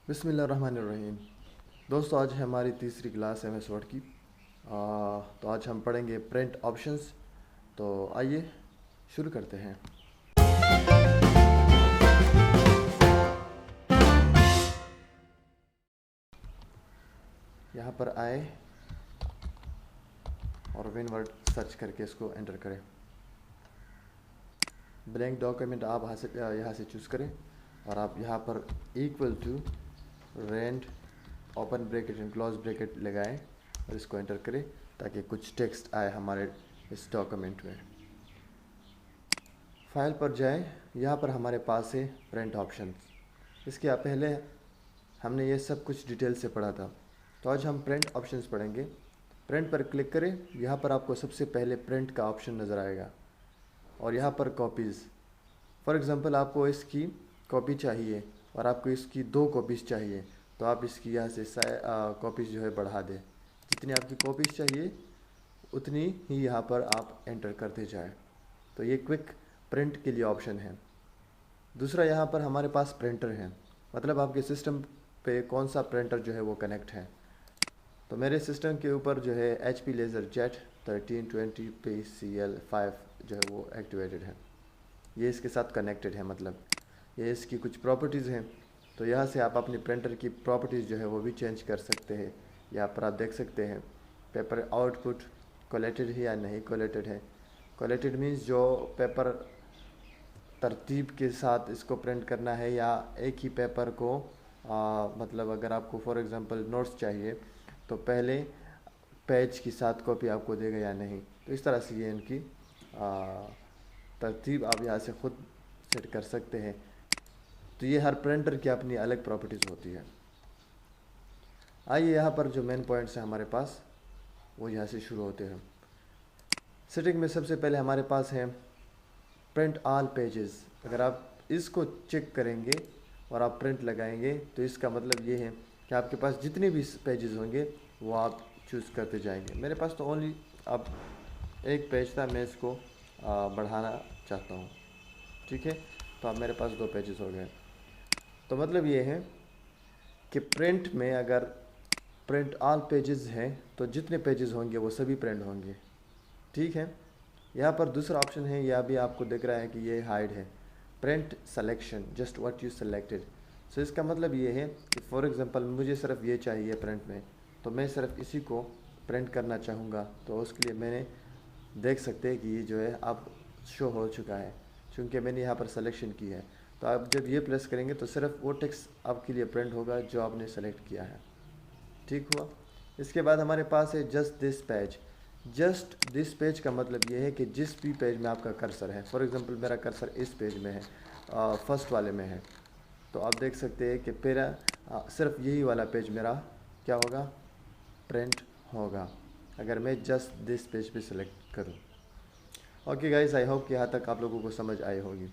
बिस्मिल्लाहिर्रहमानिर्रहीम। दोस्तों, आज है हमारी तीसरी क्लास एमएस वर्ड की। तो आज हम पढ़ेंगे प्रिंट ऑप्शंस। तो आइए शुरू करते हैं। यहाँ पर आए और विन वर्ड सर्च करके इसको एंटर करें। ब्लैंक डॉक्यूमेंट आप यहाँ से चूज़ करें और आप यहाँ पर equal to rand open bracket and close bracket लगाएं और इसको एंटर करें ताकि कुछ टेक्स्ट आए हमारे इस डॉक्यूमेंट में। फाइल पर जाएं, यहाँ पर हमारे पास है प्रिंट ऑप्शंस। इसके पहले हमने ये सब कुछ डिटेल से पढ़ा था, तो आज हम प्रिंट ऑप्शंस पढ़ेंगे। प्रिंट पर क्लिक करें, यहाँ पर आपको सबसे पहले प्रिंट का ऑप्शन नज़र आएगा और यहाँ पर कॉपीज़। फॉर एग्ज़ाम्पल आपको इसकी कॉपी चाहिए और आपको इसकी 2 कॉपीज़ चाहिए, तो आप इसकी यहाँ से कॉपीज़ जो है बढ़ा दें। जितनी आपकी कॉपीज़ चाहिए उतनी ही यहाँ पर आप एंटर करते जाएं। तो ये क्विक प्रिंट के लिए ऑप्शन है। दूसरा, यहाँ पर हमारे पास प्रिंटर है, मतलब आपके सिस्टम पे कौन सा प्रिंटर जो है वो कनेक्ट है। तो मेरे सिस्टम के ऊपर जो है HP LaserJet 1320 PCL5 जो है वो एक्टिवेटेड है। ये इसके साथ कनेक्टेड है, मतलब ये इसकी कुछ प्रॉपर्टीज़ हैं। तो यहाँ से आप अपनी प्रिंटर की प्रॉपर्टीज़ जो है वो भी चेंज कर सकते हैं। यहाँ पर आप देख सकते हैं पेपर आउटपुट कोलेटेड है या नहीं कोलेटेड है। कोलेटेड मीन्स जो पेपर तरतीब के साथ इसको प्रिंट करना है या एक ही पेपर को मतलब अगर आपको फॉर एग्ज़ाम्पल नोट्स चाहिए तो पहले पेज के साथ कॉपी आपको देगा या नहीं। तो इस तरह से ये इनकी तरतीब आप यहाँ से ख़ुद सेट कर सकते हैं। तो ये हर प्रिंटर की अपनी अलग प्रॉपर्टीज़ होती है। आइए यहाँ पर जो मेन पॉइंट्स हैं हमारे पास वो यहाँ से शुरू होते हैं। सेटिंग में सबसे पहले हमारे पास है प्रिंट ऑल पेजेस। अगर आप इसको चेक करेंगे और आप प्रिंट लगाएंगे तो इसका मतलब ये है कि आपके पास जितने भी पेजेस होंगे वो आप चूज़ करते जाएंगे। मेरे पास तो ओनली अब एक पेज था, मैं इसको बढ़ाना चाहता हूँ, ठीक है। तो अब मेरे पास 2 पेजेस हो गए। तो मतलब ये है कि प्रिंट में अगर प्रिंट ऑल पेजेस हैं तो जितने पेजेस होंगे वो सभी प्रिंट होंगे, ठीक है। यहाँ पर दूसरा ऑप्शन है, यह भी आपको दिख रहा है कि ये हाइड है, print selection just what you selected. So इसका मतलब ये है कि फॉर एग्ज़ाम्पल मुझे सिर्फ ये चाहिए प्रिंट में, तो मैं सिर्फ इसी को प्रिंट करना चाहूँगा। तो उसके लिए मैंने देख सकते हैं कि ये जो है अब शो हो चुका है क्योंकि मैंने यहाँ पर सिलेक्शन की है। तो आप जब ये प्रेस करेंगे तो सिर्फ वो टेक्स्ट आपके लिए प्रिंट होगा जो आपने सेलेक्ट किया है, ठीक हुआ। इसके बाद हमारे पास है just this page. Just this page का मतलब ये है कि जिस भी पेज में आपका कर्सर है, फॉर एग्ज़ाम्पल मेरा कर्सर इस पेज में है, फर्स्ट वाले में है, तो आप देख सकते हैं कि मेरा सिर्फ यही वाला पेज मेरा क्या होगा, प्रिंट होगा अगर मैं जस्ट दिस पेज पे सिलेक्ट करूँ। ओके गाइस, आई होप कि यहाँ तक आप लोगों को समझ आई होगी।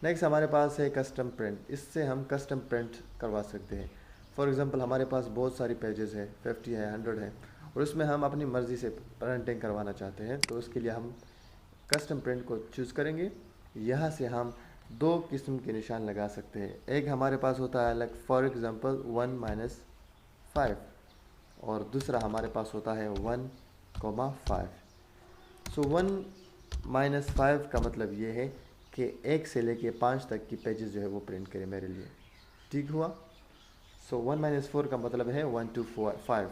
नेक्स्ट हमारे पास है कस्टम प्रिंट। इससे हम कस्टम प्रिंट करवा सकते हैं। फॉर एग्ज़ाम्पल हमारे पास बहुत सारी पेजेस है, 50 है, 100 है, और उसमें हम अपनी मर्ज़ी से प्रिंटिंग करवाना चाहते हैं। तो उसके लिए हम कस्टम प्रिंट को चूज़ करेंगे। यहाँ से हम 2 किस्म के निशान लगा सकते हैं। एक हमारे पास होता है लाइक फॉर एग्ज़ाम्पल 1-5 और दूसरा हमारे पास होता है 1,5। सो 1-5 का मतलब ये है कि 1 से लेके 5 तक की पेजेस जो है वो प्रिंट करें मेरे लिए, ठीक हुआ। सो 1-4 का मतलब है 1 to 5,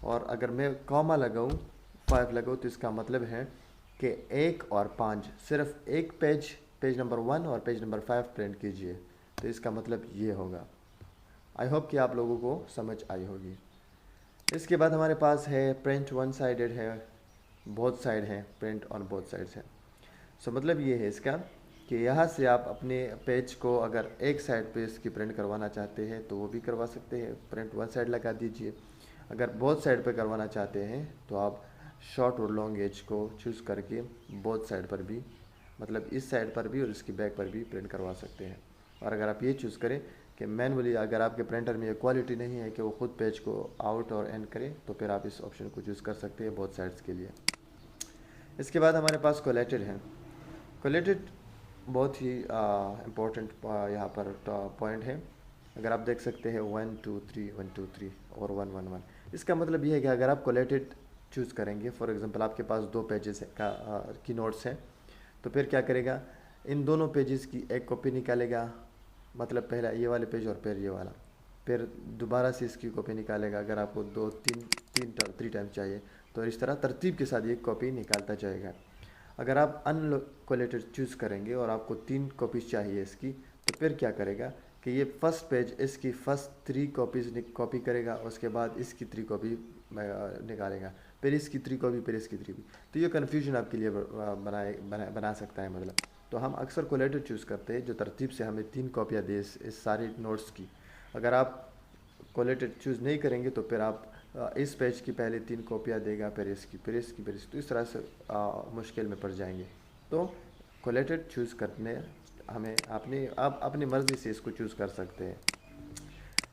और अगर मैं कॉमा लगाऊँ 5 लगाऊँ तो इसका मतलब है कि 1 और 5 सिर्फ एक पेज नंबर 1 और पेज नंबर 5 प्रिंट कीजिए। तो इसका मतलब ये होगा। आई होप कि आप लोगों को समझ आई होगी। इसके बाद हमारे पास है प्रिंट वन साइडेड है, बोथ साइड है, प्रिंट ऑन बोथ साइड्स है। सो मतलब ये है इसका कि यहाँ से आप अपने पेज को अगर एक साइड पे इसकी प्रिंट करवाना चाहते हैं तो वो भी करवा सकते हैं, प्रिंट वन साइड लगा दीजिए। अगर बोथ साइड पे करवाना चाहते हैं तो आप शॉर्ट और लॉन्ग एज को चूज़ करके बोथ साइड पर भी, मतलब इस साइड पर भी और इसकी बैक पर भी प्रिंट करवा सकते हैं। और अगर आप ये चूज़ करें कि मैनुअली अगर आपके प्रिंटर में ये क्वालिटी नहीं है कि वो खुद पेज को आउट और एंड करे, तो फिर आप इस ऑप्शन को चूज़ कर सकते हैं बोथ साइड्स के लिए। इसके बाद हमारे पास कोलेटेड है। कोलेटेड बहुत ही इम्पोर्टेंट यहाँ पर पॉइंट है। अगर आप देख सकते हैं 1 2 3 1 2 3 और 1 1 1। इसका मतलब ये है कि अगर आप कोलेटेड चूज़ करेंगे, फॉर एग्जांपल आपके पास 2 पेजेस की नोट्स हैं, तो फिर क्या करेगा, इन दोनों पेजेस की एक कॉपी निकालेगा, मतलब पहला ये वाले पेज और फिर ये वाला, फिर दोबारा से इसकी कॉपी निकालेगा अगर आपको 2 3 3 टाइम चाहिए, तो इस तरह तरतीब के साथ ये कॉपी निकालता जाएगा। अगर आप अनकोलेटेड चूज़ करेंगे और आपको 3 कॉपीज़ चाहिए इसकी, तो फिर क्या करेगा कि ये फर्स्ट पेज इसकी फर्स्ट 3 कॉपीज़ कॉपी करेगा, उसके बाद इसकी 3 कॉपी निकालेगा, फिर इसकी 3 कॉपी, फिर इसकी 3 कॉपी। तो ये कन्फ्यूजन आपके लिए बना सकता है मतलब। तो हम अक्सर कोलेटेड चूज़ करते हैं जो तरतीब से हमें 3 कॉपियाँ दे इस सारी नोट्स की। अगर आप कोलेटेड चूज़ नहीं करेंगे तो फिर आप इस पेज की पहले 3 कॉपियाँ देगा, फिर इसकी, फिर इसकी, फिर इसकी, तो इस तरह से मुश्किल में पड़ जाएंगे। तो कोलेटेड चूज़ करने हमें आप अपनी मर्ज़ी से इसको चूज़ कर सकते हैं।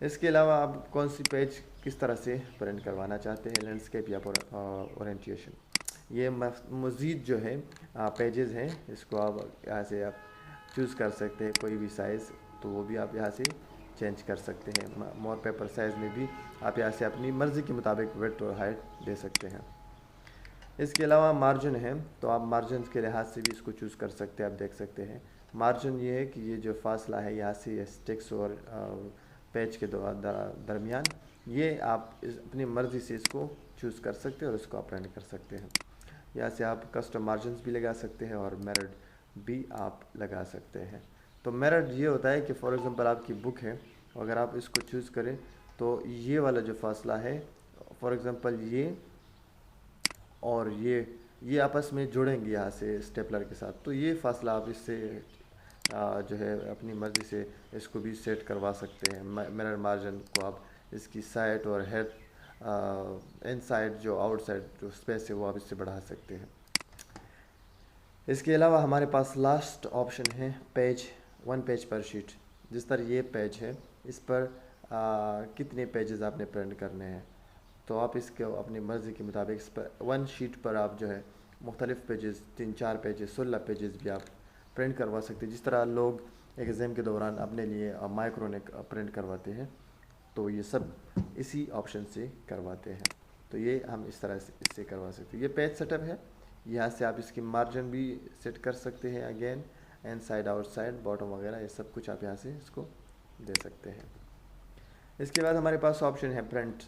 इसके अलावा आप कौन सी पेज किस तरह से प्रिंट करवाना चाहते हैं, लैंडस्केप या ओरिएंटेशन, ये मज़ीद जो है पेजेस हैं, इसको आप यहाँ से आप चूज़ कर सकते हैं कोई भी साइज़, तो वो भी आप यहाँ से चेंज कर सकते हैं। मोर पेपर साइज़ में भी आप यहाँ से अपनी मर्ज़ी के मुताबिक विड्थ और हाइट दे सकते हैं। इसके अलावा मार्जिन है, तो आप मार्जिन के लिहाज से भी इसको चूज़ कर सकते हैं। आप देख सकते हैं मार्जिन ये है कि ये जो फासला है यहाँ से टेक्स्ट और पेज के दरमियान, ये आप अपनी मर्ज़ी से इसको चूज़ कर सकते हैं और इसको आप प्रिंट कर सकते हैं। यहाँ से आप कस्टम मार्जिन भी लगा सकते हैं और मिरर्ड भी आप लगा सकते हैं। तो मिरर्ड ये होता है कि फॉर एग्ज़ाम्पल आपकी बुक है, अगर आप इसको चूज़ करें तो ये वाला जो फासला है, फॉर एग्ज़ाम्पल ये और ये आपस में जुड़ेंगे यहाँ से स्टेपलर के साथ, तो ये फासला आप इससे जो है अपनी मर्ज़ी से इसको भी सेट करवा सकते हैं। मिरर मार्जिन को आप इसकी साइड और हेड इनसाइड जो आउटसाइड जो स्पेस है वो आप इससे बढ़ा सकते हैं। इसके अलावा हमारे पास लास्ट ऑप्शन है पेज, 1 पेज पर शीट। जिस तरह ये पेज है, इस पर कितने पेजेस आपने प्रिंट करने हैं, तो आप इसको अपनी मर्ज़ी के मुताबिक इस पर 1 शीट पर आप जो है मुख्तलिफ़ पेजेस, 3-4 पेजेस, 16 पेजेस भी आप प्रिंट करवा सकते हैं। जिस तरह लोग एग्ज़ाम के दौरान अपने लिए माइक्रोनिक प्रिंट करवाते हैं, तो ये सब इसी ऑप्शन से करवाते हैं। तो ये हम इस तरह से इससे करवा सकते हैं। ये पेज सेटअप है, यहाँ से आप इसकी मार्जिन भी सेट कर सकते हैं, अगेन इनसाइड आउटसाइड बॉटम वगैरह ये सब कुछ आप यहाँ से इसको दे सकते हैं। इसके बाद हमारे पास ऑप्शन है प्रिंट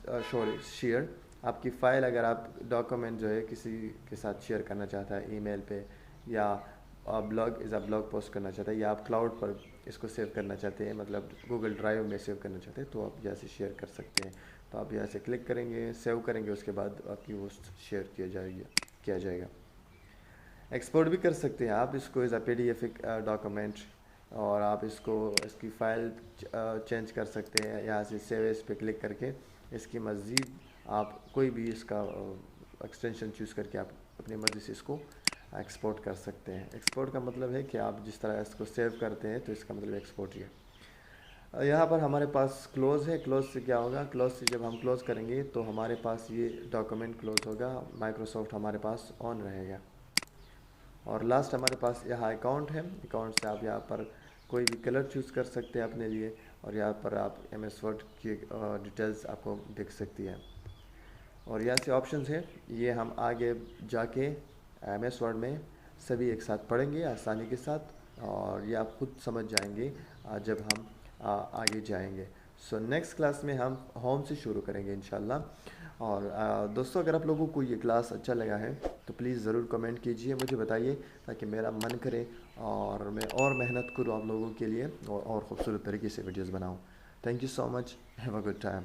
शेयर। आपकी फ़ाइल अगर आप डॉक्यूमेंट जो है किसी के साथ शेयर करना चाहता है ईमेल पे, या ब्लॉग पोस्ट करना चाहता है, या आप क्लाउड पर इसको सेव करना चाहते हैं, मतलब गूगल ड्राइव में सेव करना चाहते हैं, तो आप यहाँ से शेयर कर सकते हैं। तो आप यहाँ से क्लिक करेंगे, सेव करेंगे, उसके बाद आपकी वो शेयर किया जाएगा। एक्सपोर्ट भी कर सकते हैं आप इसको एज अ PDF डॉक्यूमेंट, और आप इसकी फ़ाइल चेंज कर सकते हैं। यहाँ से सेव एज पे क्लिक करके इसकी मज़ीद आप कोई भी इसका एक्सटेंशन चूज़ करके आप अपनी मर्ज़ी से इसको एक्सपोर्ट कर सकते हैं। एक्सपोर्ट का मतलब है कि आप जिस तरह इसको सेव करते हैं, तो इसका मतलब एक्सपोर्ट ही है। यहाँ पर हमारे पास क्लोज़ है। क्लोज़ से क्या होगा, क्लोज़ से जब हम क्लोज़ करेंगे तो हमारे पास ये डॉक्यूमेंट क्लोज़ होगा, माइक्रोसॉफ्ट हमारे पास ऑन रहेगा। और लास्ट हमारे पास यहाँ अकाउंट है। अकाउंट से आप यहाँ पर कोई भी कलर चूज़ कर सकते हैं अपने लिए, और यहाँ पर आप MS वर्ड की डिटेल्स आपको दिख सकती है। और यहाँ से ऑप्शंस है, ये हम आगे जाके MS वर्ड में सभी एक साथ पढ़ेंगे आसानी के साथ, और ये आप खुद समझ जाएंगे जब हम आगे जाएंगे। सो नेक्स्ट क्लास में हम होम से शुरू करेंगे इंशाल्लाह। और दोस्तों, अगर आप लोगों को ये क्लास अच्छा लगा है तो प्लीज़ ज़रूर कमेंट कीजिए, मुझे बताइए, ताकि मेरा मन करे और मैं और मेहनत करूँ आप लोगों के लिए, और ख़ूबसूरत तरीके से वीडियोज़ बनाऊँ। Thank you so much, have a good time.